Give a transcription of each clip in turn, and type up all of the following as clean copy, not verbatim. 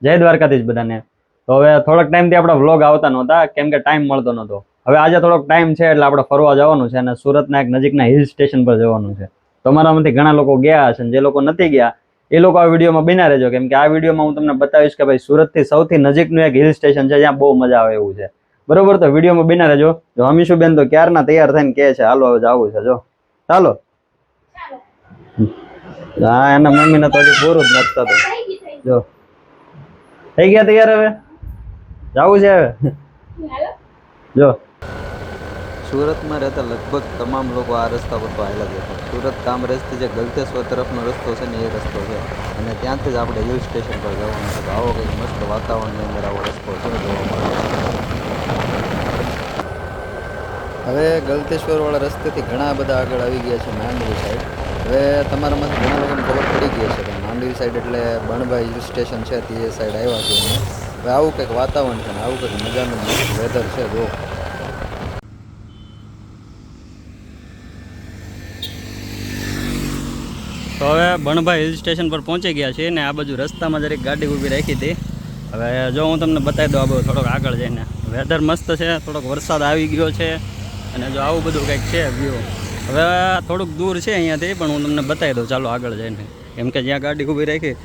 જય દ્વારકાધીશ બધાને. તો હવે થોડોક ટાઈમથી આપણા વ્લોગ આવતા નહોતા કેમ કે ટાઈમ મળતો નહોતો. હવે આજે થોડોક ટાઈમ છે એટલે આપણે ફરવા જવાનું છે અને સુરતના એક નજીકના હિલ સ્ટેશન પર જવાનું છે. તમારામાંથી ઘણા લોકો ગયા હશે ને જે લોકો નથી ગયા એ લોકો આ વિડીયોમાં બિના રહેજો, કેમ કે આ વિડીયોમાં હું તમને બતાવીશ કે ભાઈ સુરતથી સૌથી નજીકનું એક હિલ સ્ટેશન છે જ્યાં બહુ મજા આવે એવું છે. બરોબર, તો વિડીયોમાં બિના રહેજો. જો હમીશુબેન તો ક્યારના તૈયાર થઈને કહે છે હાલો હવે જવું છે. જો ચાલો. હા, એના મમ્મીને તો હજી પૂરું જ નથી થતું. જો થઈ ગયા તૈયાર, હવે જવું છે. હવે જો સુરતમાં રહેતા લગભગ તમામ લોકો આ રસ્તા પર તો હાલ્યા ગયા હતા. સુરત કામરેજથી જે ગલતેશ્વર તરફનો રસ્તો છે ને એ રસ્તો છે, અને ત્યાંથી જ આપણે હિલ સ્ટેશન પર જવાનું છે. તો આવો કંઈક મસ્ત વાતાવરણની અંદર આવો રસ્તો છે જોવા મળે. હવે ગલતેશ્વરવાળા રસ્તેથી ઘણા બધા આગળ આવી ગયા છે માંડવી સાઈડ. હવે તમારામાંથી ઘણા લોકોને ખબર પડી ગઈ છે કે માંડવી સાઈડ એટલે બણભાઈ હિલ સ્ટેશન છે તે સાઈડ આવ્યા છે. હવે આવું કંઈક વાતાવરણ છે ને આવું કંઈક મજાનું વેધર છે. જો તો હવે બણભાઈ હિલ સ્ટેશન પર પહોંચી ગયા છીએ ને આ બાજુ રસ્તામાં જરીક ગાડી ઊભી રાખી હતી. હવે જો હું તમને બતાવી દઉં આ બધું થોડોક આગળ જઈને. વેધર મસ્ત છે, થોડોક વરસાદ આવી ગયો છે અને જો આવું બધું કંઈક છે વ્યૂ. હવે થોડુંક દૂર છે અહીંયાથી પણ હું તમને બતાવી દઉં ચાલો આગળ જઈને, કેમ કે જ્યાં ગાડી ઊભી રાખી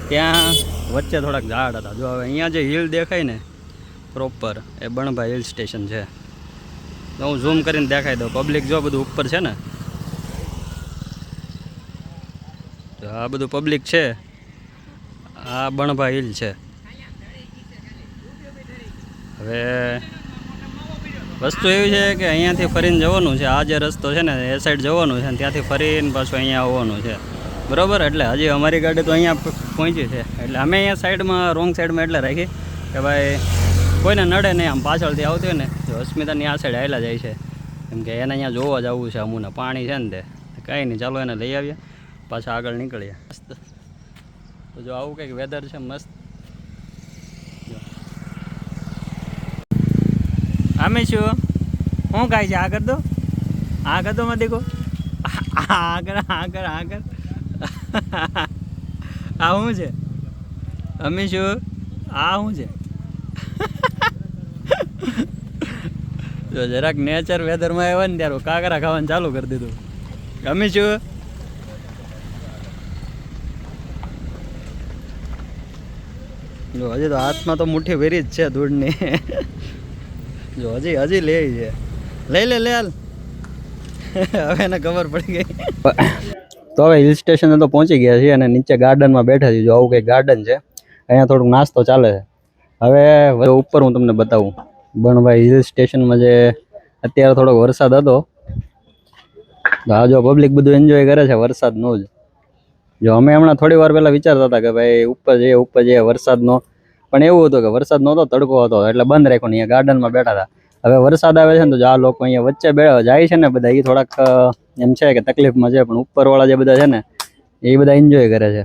ત્યાં વચ્ચે થોડાક ઝાડ હતા. જો હવે અહીંયા જે હિલ દેખાય ને પ્રોપર એ બણભાઈ હિલ સ્ટેશન છે. તો હું ઝૂમ કરીને દેખાઈ દઉં. પબ્લિક જો બધું ઉપર છે ને, તો આ બધું પબ્લિક છે. આ બણભાઈ હિલ છે. હવે વસ્તુ એવી છે કે અહીંયાથી ફરીને જવાનું છે. આ જે રસ્તો છે ને એ સાઈડ જવાનું છે અને ત્યાંથી ફરીને પાછું અહીંયા આવવાનું છે. બરાબર, એટલે હજી અમારી ગાડી તો અહીંયા પહોંચી છે એટલે અમે અહીંયા સાઈડમાં રોંગ સાઈડમાં એટલે રાખી કે ભાઈ કોઈને નડે નહીં. આમ પાછળથી આવતી હોય ને જો અસ્મિતાની આ સાઈડ આવેલા જાય છે કેમ કે એને અહીંયા જોવા જવું છે. અમુને પાણી છે ને તે કાંઈ નહીં, ચાલો એને લઈ આવીએ પાછા આગળ નીકળીએ. મસ્ત. તો જો આવું કંઈક વેધર છે મસ્ત. અમે શું શું કાંઈ છે? આગળ દો, આગળ દો માં દેખો, આગળ આગળ આગળ. આ શું છે? અમે શું આ શું છે? જો જરાક નેચર વેધરમાં આવ્યા ને ત્યારે કાકરા ખાવાનું ચાલુ કરી દીધું. અમે શું જો હજી તો હાથમાં તો મુઠ્ઠી ભરી જ છે ધૂળની. જો હજી લે છે, લઈ લે હાલ. હવે એને ખબર પડી ગઈ. તો હવે હિલ સ્ટેશને તો પહોંચી ગયા છીએ અને નીચે ગાર્ડનમાં બેઠા છીએ. જો આવું કંઈક ગાર્ડન છે, અહીંયા થોડુંક નાસ્તો ચાલે છે. હવે ઉપર હું તમને બતાવું બણભાઈ હિલ સ્ટેશનમાં જે અત્યારે થોડોક વરસાદ હતો. હા, જો પબ્લિક બધું એન્જોય કરે છે વરસાદનો જ. જો અમે હમણાં થોડી વાર પહેલાં વિચારતા હતા કે ભાઈ ઉપર જઈએ વરસાદનો, પણ એવું હતું કે વરસાદ નહોતો, તડકો હતો એટલે બંધ રાખ્યો ને અહીંયા ગાર્ડનમાં બેઠા હતા. હવે વરસાદ આવે છે ને તો આ લોકો અહીંયા વચ્ચે જાય છે ને બધા, એ થોડાક એમ છે કે તકલીફમાં છે, પણ ઉપરવાળા જે બધા છે ને એ બધા એન્જોય કરે છે.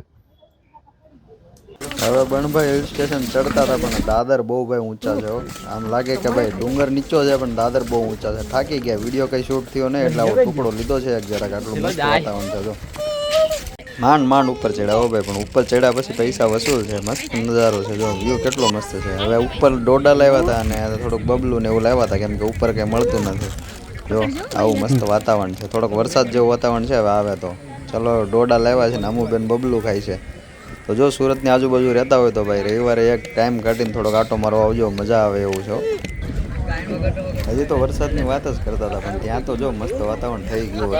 હવે બણભાઈ હિલ સ્ટેશન ચડતા હતા પણ દાદર બહુ ભાઈ ઊંચા છે. આમ લાગે કે ભાઈ ડુંગર નીચો છે પણ દાદર બહુ ઊંચા છે. થાકી ગયા, વિડીયો કંઈ શૂટ થયો નહીં એટલે આવો ટુકડો લીધો છે એક જરાક. આટલું મસ્ત વાતાવરણ છે. જો માંડ ઉપર ચડ્યા હો ભાઈ, પણ ઉપર ચડ્યા પછી પૈસા વસૂલ છે. મસ્ત નજારો છે. જો વ્યૂ કેટલો મસ્ત છે. હવે ઉપર ડોડા લાવ્યા હતા અને થોડુંક બબલું ને એવું લાવ્યા હતા કેમ કે ઉપર કંઈ મળતું નથી. જો આવું મસ્ત વાતાવરણ છે. થોડોક વરસાદ જેવું વાતાવરણ છે. હવે આવે તો ચલો ડોડા લાવ્યા છે ને અમુબેન બબલું ખાય છે. તો જો સુરતની આજુબાજુ રહેતા હોય તો ભાઈ રવિવારે એક ટાઈમ કાઢીને થોડોક આટો મારવા આવજો, મજા આવે એવું છે. હજી તો વરસાદની વાત જ કરતા હતા પણ ત્યાં તો જો મસ્ત વાતાવરણ થઈ ગયું.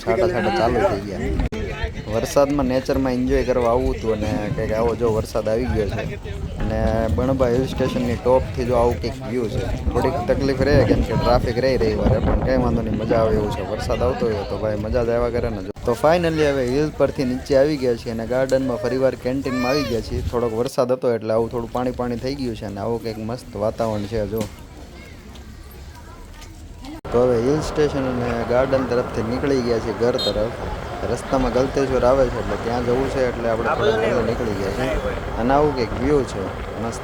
છાંટા છાંટા ચાલુ થઈ ગયા. વરસાદમાં નેચરમાં એન્જોય કરવા આવવું હતું અને કંઈક આવો જો વરસાદ આવી ગયો છે. અને બણભાઈ હિલ સ્ટેશનની ટોપથી જો આવું કંઈક વ્યૂ છે. થોડીક તકલીફ રહે કેમ કે ટ્રાફિક રહી રવિવારે, પણ કંઈ વાંધો નહીં, મજા આવે એવું છે. વરસાદ આવતો હોય તો ભાઈ મજા જ આવ્યા કરે ને. તો ફાઇનલી હવે હિલ પરથી નીચે આવી ગયા છીએ અને ગાર્ડનમાં ફરીવાર કેન્ટીનમાં આવી ગયા છીએ. થોડોક વરસાદ હતો એટલે આવું થોડું પાણી થઈ ગયું છે અને આવું કંઈક મસ્ત વાતાવરણ છે. જો તો હવે હિલ સ્ટેશન અને ગાર્ડન તરફથી નીકળી ગયા છીએ ઘર તરફ. રસ્તામાં ગલતેશ્વર આવે છે એટલે ત્યાં જવું છે એટલે આપણે થોડા નીકળી ગયા છે અને આવું કંઈક વ્યૂ છે મસ્ત.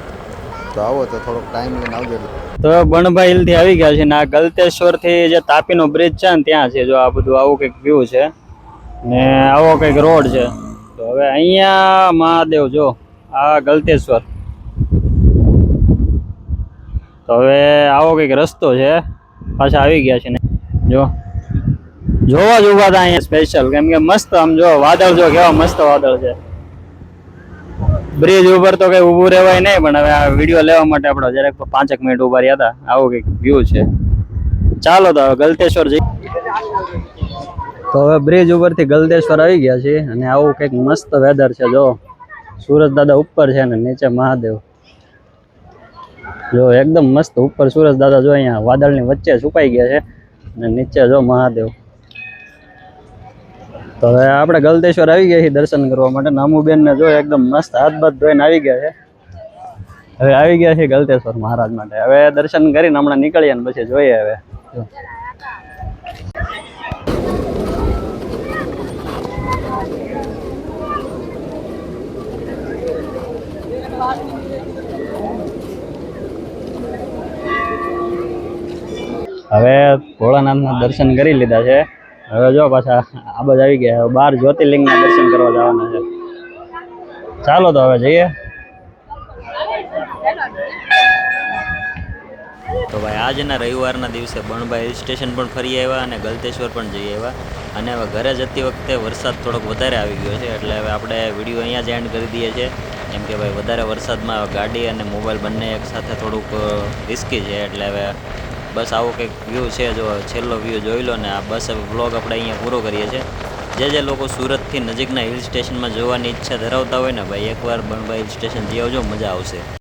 તો આવો તો થોડોક ટાઈમ લઈને આવજો. તો બણભાઈ હિલથી આવી ગયા છે ને આ ગલતેશ્વરથી જે તાપીનો બ્રિજ છે ને ત્યાં છે. જો આ બધું આવું કંઈક વ્યૂ છે ને આવો કંઈક રોડ છે. તો હવે અહીંયા મહાદેવ જો આ ગલતેશ્વર. તો હવે આવો કંઈક રસ્તો છે, પાછા આવી ગયા છે ને. જો જોવા જ ઉભા હતા અહીંયા સ્પેશિયલ, કેમ કે મસ્ત આમ જો વાદળ, જો કેવા મસ્ત વાદળ છે. બ્રિજ ઉપર તો કઈ ઊભું રહેવાય નહીં, પણ હવે આ વિડીયો લેવા માટે આપણે જરાક 5 મિનિટ ઊભા રહ્યા હતા. આવો કંઈક વ્યૂ છે. ચાલો તો હવે ગલતેશ્વર જઈએ. તો હવે બ્રિજ ઉપરથી ગલતેશ્વર આવી ગયા છે અને આવું કંઈક મસ્ત વેધર છે. જો સુરજ દાદા ઉપર છે ને નીચે મહાદેવ. જો એકદમ મસ્ત ઉપર સુરજ દાદા જો અહીંયા વાદળની વચ્ચે છુપાઈ ગયા છે અને નીચે જો મહાદેવ. તો હવે આપણે ગલતેશ્વર આવી ગયા છીએ દર્શન કરવા માટે. નામુબેન ને જો એકદમ મસ્ત હાથ બાથ ધોઈને આવી ગયા છે. હવે આવી ગયા છે ગલતેશ્વર મહારાજ માટે. હવે દર્શન કરીને હમણાં નીકળીએ ને પછી જોઈએ હવે. હવે ભોળાનાથના દર્શન કરી લીધા છે. હવે જો પાછા આ બાજુ આવી ગયા. 12 જ્યોતિર્લિંગના દર્શન કરવા જવાના છે. ચાલો તો હવે જઈએ. તો ભાઈ આજના રવિવારના દિવસે બણભાઈ હિલ સ્ટેશન પણ ફરી આવ્યા અને ગલતેશ્વર પણ જઈ આવ્યા. અને હવે ઘરે જતી વખતે વરસાદ થોડોક વધારે આવી ગયો છે, એટલે હવે આપણે વિડીયો અહીંયા જ એન્ડ કરી દઈએ છીએ. કેમ કે ભાઈ વધારે વરસાદમાં ગાડી અને મોબાઈલ બંને એક સાથે થોડુંક રિસ્કી છે. એટલે હવે બસ આવો કંઈક વ્યૂ છે. જો છેલ્લો વ્યૂ જોઈ લો ને આ બસ વ્લોગ આપણે અહીંયા પૂરો કરીએ છીએ. જે લોકો સુરતથી નજીકના હિલ સ્ટેશનમાં જોવાની ઈચ્છા ધરાવતા હોય ને ભાઈ, એકવાર બણભાઈ હિલ સ્ટેશન જઈ આવજો, મજા આવશે.